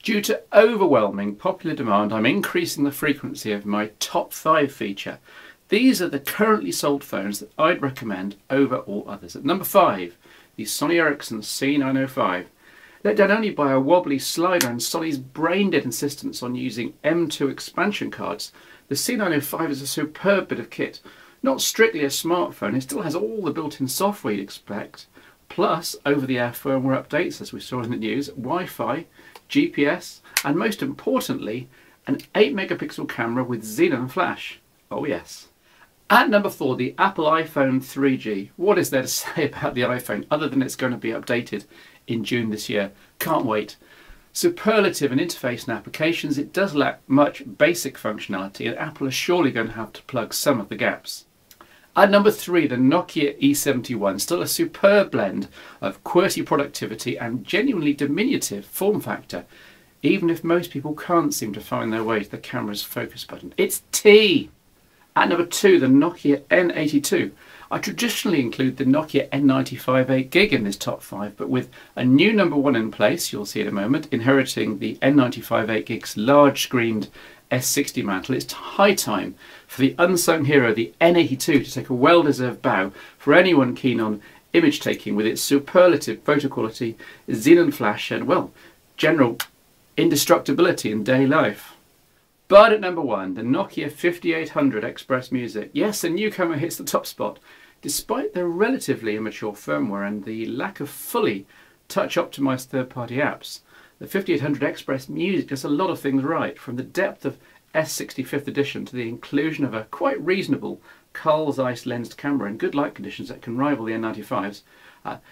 Due to overwhelming popular demand, I'm increasing the frequency of my top 5 feature. These are the currently sold phones that I'd recommend over all others. At number 5, the Sony Ericsson C905. Let down only by a wobbly slider and Sony's brain-dead insistence on using M2 expansion cards, the C905 is a superb bit of kit. Not strictly a smartphone, it still has all the built-in software you'd expect, plus over-the-air firmware updates, as we saw in the news, Wi-Fi, GPS, and most importantly, an 8 megapixel camera with xenon flash. Oh yes. At number 4, the Apple iPhone 3G. What is there to say about the iPhone other than it's going to be updated in June this year? Can't wait. Superlative in interface and applications, it does lack much basic functionality, and Apple is surely going to have to plug some of the gaps. At number 3, the Nokia E71, still a superb blend of QWERTY productivity and genuinely diminutive form factor, even if most people can't seem to find their way to the camera's focus button. It's T! At number 2, the Nokia N82. I traditionally include the Nokia N95 8GB in this top 5, but with a new number 1 in place, you'll see in a moment, inheriting the N95 8GB's large-screened S60 mantle, it's high time for the unsung hero, the N82, to take a well-deserved bow for anyone keen on image taking with its superlative photo quality, xenon flash and, well, general indestructibility in daily life. But at number 1, the Nokia 5800 XpressMusic. Yes, a newcomer hits the top spot. Despite the relatively immature firmware and the lack of fully touch-optimized third-party apps, the 5800 XpressMusic does a lot of things right, from the depth of S65th edition to the inclusion of a quite reasonable Carl Zeiss lensed camera in good light conditions that can rival the N95's.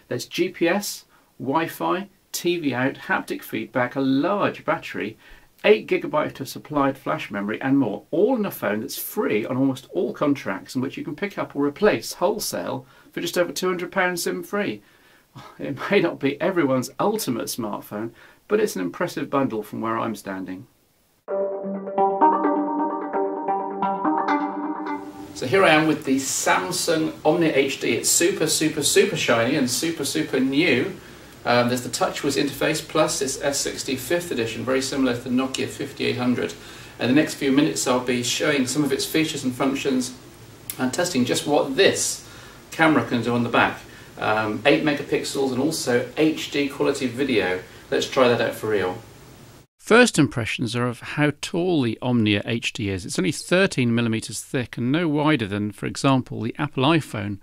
There's GPS, Wi-Fi, TV out, haptic feedback, a large battery, 8GB of supplied flash memory and more, all in a phone that's free on almost all contracts and which you can pick up or replace wholesale for just over £200 SIM-free. It may not be everyone's ultimate smartphone, but it's an impressive bundle from where I'm standing. So here I am with the Samsung Omnia HD. It's super shiny and super new. There's the TouchWiz interface plus this S65th edition, very similar to the Nokia 5800. In the next few minutes I'll be showing some of its features and functions and testing just what this camera can do on the back. 8 megapixels and also HD quality video. Let's try that out for real. First impressions are of how tall the Omnia HD is. It's only 13mm thick and no wider than, for example, the Apple iPhone,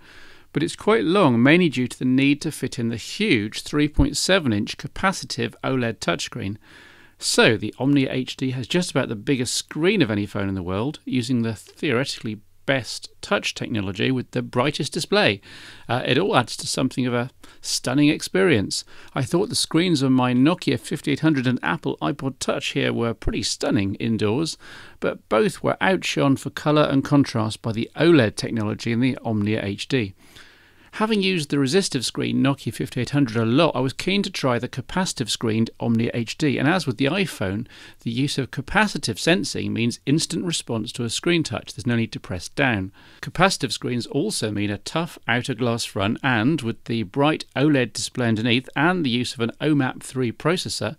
but it's quite long, mainly due to the need to fit in the huge 3.7-inch capacitive OLED touchscreen. So the Omnia HD has just about the biggest screen of any phone in the world, using the theoretically best touch technology with the brightest display. It all adds to something of a stunning experience. I thought the screens on my Nokia 5800 and Apple iPod Touch here were pretty stunning indoors, but both were outshone for colour and contrast by the OLED technology in the Omnia HD. Having used the resistive screen Nokia 5800 a lot, I was keen to try the capacitive screened Omnia HD, and as with the iPhone, the use of capacitive sensing means instant response to a screen touch. There's no need to press down. Capacitive screens also mean a tough outer glass front, and with the bright OLED display underneath and the use of an OMAP 3 processor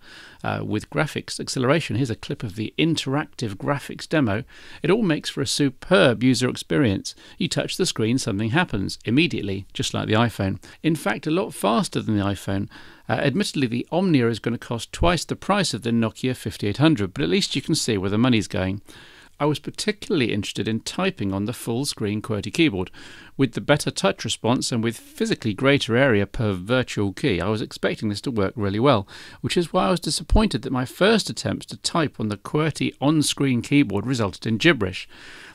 with graphics acceleration, here's a clip of the interactive graphics demo, it all makes for a superb user experience. You touch the screen, something happens immediately, just like the iPhone. In fact, a lot faster than the iPhone. Admittedly, the Omnia is going to cost twice the price of the Nokia 5800, but at least you can see where the money's going. I was particularly interested in typing on the full-screen QWERTY keyboard. With the better touch response and with physically greater area per virtual key, I was expecting this to work really well, which is why I was disappointed that my first attempts to type on the QWERTY on-screen keyboard resulted in gibberish.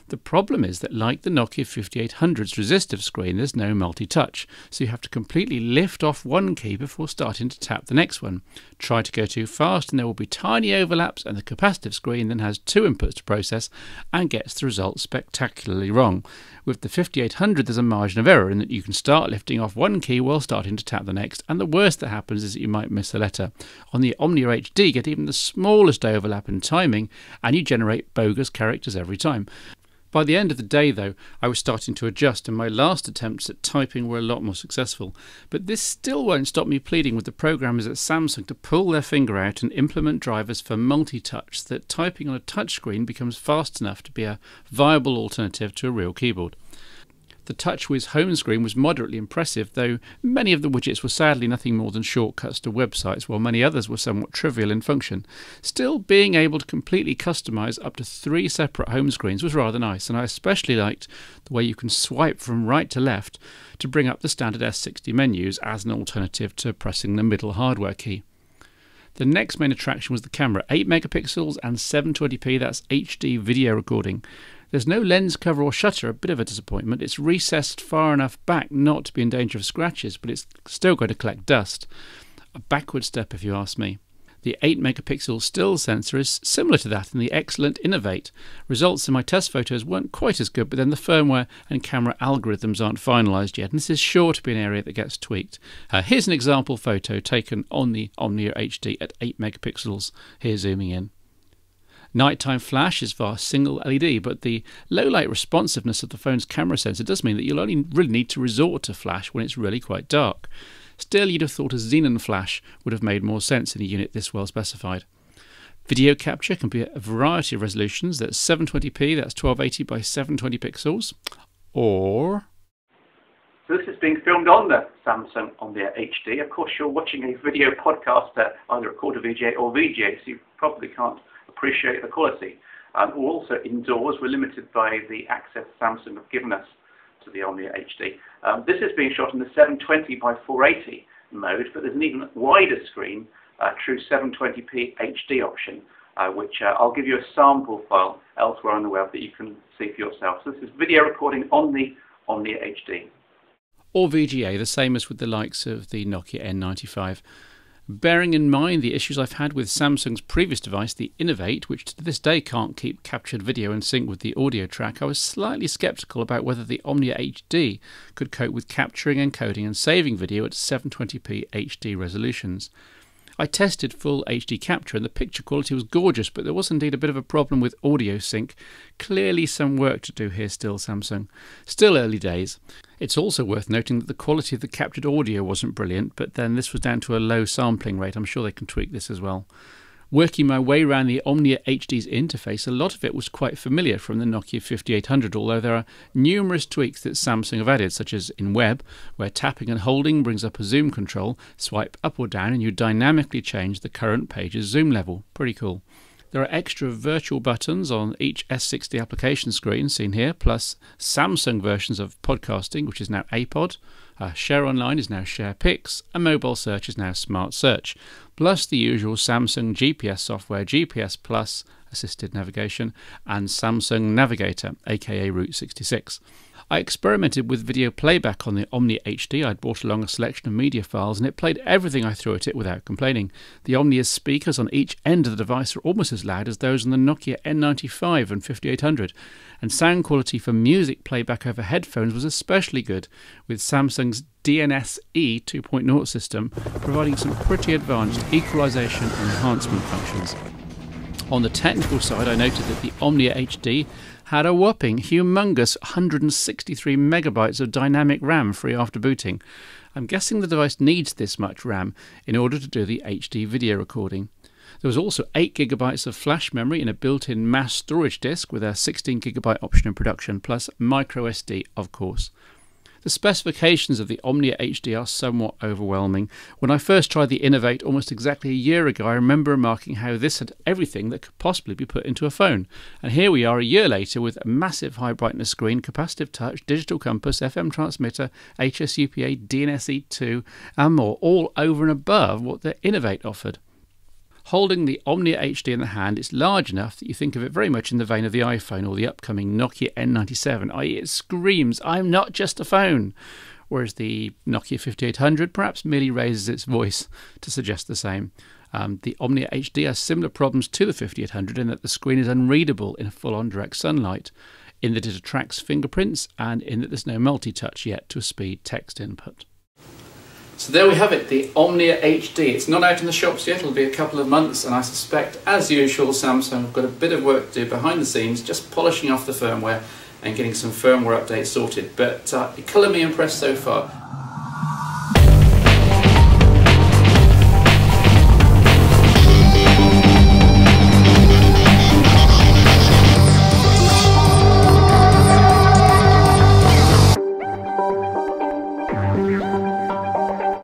The problem is that, like the Nokia 5800's resistive screen, there's no multi-touch, so you have to completely lift off one key before starting to tap the next one. Try to go too fast and there will be tiny overlaps, and the capacitive screen then has 2 inputs to process and gets the result spectacularly wrong. With the 5800 there's a margin of error in that you can start lifting off one key while starting to tap the next, and the worst that happens is that you might miss a letter. On the Omnia HD, get even the smallest overlap in timing and you generate bogus characters every time. By the end of the day, though, I was starting to adjust, and my last attempts at typing were a lot more successful. But this still won't stop me pleading with the programmers at Samsung to pull their finger out and implement drivers for multi-touch so that typing on a touchscreen becomes fast enough to be a viable alternative to a real keyboard. The TouchWiz home screen was moderately impressive, though many of the widgets were sadly nothing more than shortcuts to websites, while many others were somewhat trivial in function. Still, being able to completely customize up to 3 separate home screens was rather nice, and I especially liked the way you can swipe from right to left to bring up the standard S60 menus as an alternative to pressing the middle hardware key. The next main attraction was the camera, 8 megapixels and 720p, that's HD video recording. There's no lens cover or shutter, a bit of a disappointment. It's recessed far enough back not to be in danger of scratches, but it's still going to collect dust. A backward step if you ask me. The 8 megapixel still sensor is similar to that in the excellent Innovate. Results in my test photos weren't quite as good, but then the firmware and camera algorithms aren't finalised yet, and this is sure to be an area that gets tweaked. Here's an example photo taken on the Omnia HD at 8 megapixels. Here zooming in. Nighttime flash is via single LED, but the low light responsiveness of the phone's camera sensor does mean that you'll only really need to resort to flash when it's really quite dark. Still, you'd have thought a xenon flash would have made more sense in a unit this well specified. Video capture can be a variety of resolutions. That's 720p, that's 1280 by 720 pixels, or... So this is being filmed on the Samsung Omnia HD. Of course, you're watching a video podcast, either Recorder VGA or VGA, so you probably can't appreciate the quality. We're also indoors. We're limited by the access Samsung have given us to the Omnia HD. This is being shot in the 720 by 480 mode, but there's an even wider screen, true 720p HD option, which I'll give you a sample file elsewhere on the web that you can see for yourself. So this is video recording on the Omnia HD. Or VGA, the same as with the likes of the Nokia N95. Bearing in mind the issues I've had with Samsung's previous device, the Innovate, which to this day can't keep captured video in sync with the audio track, I was slightly sceptical about whether the Omnia HD could cope with capturing, encoding and saving video at 720p HD resolutions. I tested full HD capture and the picture quality was gorgeous, but there was indeed a bit of a problem with audio sync. Clearly some work to do here still, Samsung. Still early days. It's also worth noting that the quality of the captured audio wasn't brilliant, but then this was down to a low sampling rate. I'm sure they can tweak this as well. Working my way around the Omnia HD's interface, a lot of it was quite familiar from the Nokia 5800, although there are numerous tweaks that Samsung have added, such as in web, where tapping and holding brings up a zoom control, swipe up or down and you dynamically change the current page's zoom level. Pretty cool. There are extra virtual buttons on each S60 application screen, seen here, plus Samsung versions of podcasting, which is now APod. Share Online is now Share Pics, and Mobile Search is now Smart Search, plus the usual Samsung GPS software, GPS Plus, Assisted Navigation, and Samsung Navigator, aka Route 66. I experimented with video playback on the Omnia HD. I'd brought along a selection of media files and it played everything I threw at it without complaining. The Omnia's speakers on each end of the device are almost as loud as those on the Nokia N95 and 5800, and sound quality for music playback over headphones was especially good, with Samsung's DNS-E 2.0 system providing some pretty advanced equalization and enhancement functions. On the technical side, I noted that the Omnia HD had a whopping humongous 163 megabytes of dynamic RAM free after booting. I'm guessing the device needs this much RAM in order to do the HD video recording. There was also 8 gigabytes of flash memory in a built-in mass storage disk with a 16 gigabyte option in production, plus microSD, of course. The specifications of the Omnia HD are somewhat overwhelming. When I first tried the Innovate almost exactly a year ago, I remember remarking how this had everything that could possibly be put into a phone. And here we are a year later with a massive high brightness screen, capacitive touch, digital compass, FM transmitter, HSUPA, DNS-E2 and more, all over and above what the Innovate offered. Holding the Omnia HD in the hand, it's large enough that you think of it very much in the vein of the iPhone or the upcoming Nokia N97, i.e. it screams, "I'm not just a phone," whereas the Nokia 5800 perhaps merely raises its voice to suggest the same. The Omnia HD has similar problems to the 5800 in that the screen is unreadable in full-on direct sunlight, in that it attracts fingerprints, and in that there's no multi-touch yet to speed text input. So there we have it, the Omnia HD. It's not out in the shops yet, it'll be a couple of months, and I suspect, as usual, Samsung have got a bit of work to do behind the scenes, just polishing off the firmware and getting some firmware updates sorted. But colour me impressed so far.